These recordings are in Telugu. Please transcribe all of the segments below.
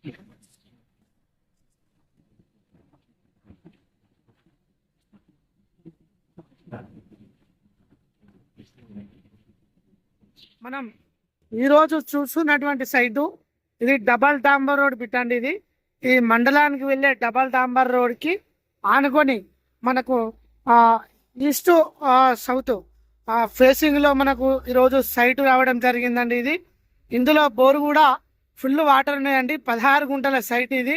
మనం ఈరోజు చూస్తున్నటువంటి సైటు ఇది డబల్ డాంబర్ రోడ్ బిట్ అండి. ఇది మండలానికి వెళ్ళే డబల్ డాంబర్ రోడ్కి ఆనుకొని మనకు ఈస్ట్ సౌత్ ఫేసింగ్లో మనకు ఈరోజు సైటు రావడం జరిగిందండి. ఇందులో బోరు కూడా ఫుల్ వాటర్ ఉన్నాయండి. 16 గుంటల సైట్ ఇది.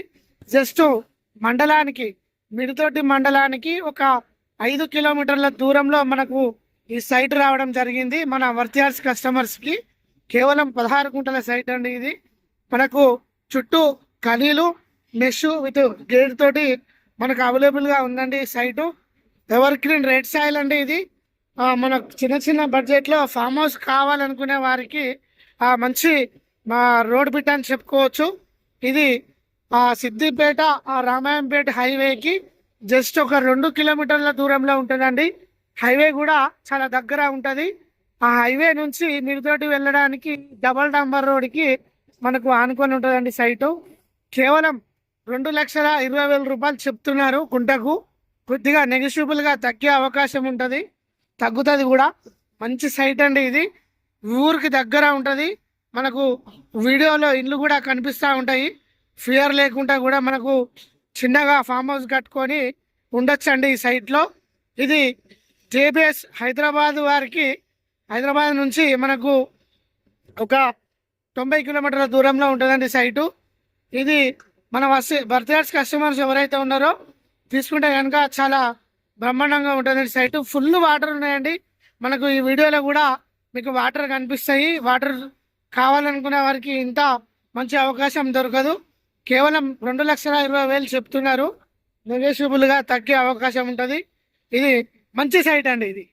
జస్ట్ మండలానికి మిడితోటి మండలానికి ఒక 5 కిలోమీటర్ల దూరంలో మనకు ఈ సైట్ రావడం జరిగింది. మన వర్తియార్స్ కస్టమర్స్కి కేవలం 16 గుంటల సైట్ అండి. ఇది మనకు చుట్టూ ఖలీలు మెష్ విత్ గేట్ తోటి మనకు అవైలబుల్గా ఉందండి. Site evergreen red soil అండి. ఇది మనకు చిన్న చిన్న బడ్జెట్లో ఫామ్ హౌస్ కావాలనుకునే వారికి మంచి రోడ్ బిట్ అని చెప్పుకోవచ్చు. ఇది సిద్దిపేట రామాయంపేట హైవేకి జస్ట్ ఒక 2 కిలోమీటర్ల దూరంలో ఉంటుందండి. హైవే కూడా చాలా దగ్గర ఉంటుంది. ఆ హైవే నుంచి మిడితోటి వెళ్ళడానికి డబల్ డాంబర్ రోడ్కి మనకు ఆనుకొని ఉంటుందండి సైటు. కేవలం 2,20,000 రూపాయలు చెప్తున్నారు గుంటకు. కొద్దిగా నెగిషియబుల్గా తగ్గే అవకాశం ఉంటుంది, తగ్గుతుంది కూడా. మంచి సైట్ అండి. ఇది ఊరికి దగ్గర ఉంటుంది. మనకు వీడియోలో ఇల్లు కూడా కనిపిస్తూ ఉంటాయి. ఫియర్ లేకుండా కూడా మనకు చిన్నగా ఫామ్ హౌస్ కట్టుకొని ఉండొచ్చండి ఈ సైట్లో. ఇది జేబీఎస్ హైదరాబాద్ వారికి హైదరాబాద్ నుంచి మనకు ఒక 90 కిలోమీటర్ల దూరంలో ఉంటుందండి సైటు. ఇది మన బర్త్యార్స్ కస్టమర్స్ ఎవరైతే ఉన్నారో తీసుకుంటే కనుక చాలా బ్రహ్మాండంగా ఉంటుందండి సైటు. ఫుల్ వాటర్ ఉన్నాయండి. మనకు ఈ వీడియోలో కూడా మీకు వాటర్ కనిపిస్తాయి. వాటర్ కావాలనుకునే వారికి ఇంత మంచి అవకాశం దొరకదు. కేవలం 2,20,000 చెప్తున్నారు. నెగోషియబుల్గా తగ్గే అవకాశం ఉంటుంది. ఇది మంచి సైట్ అండి. ఇది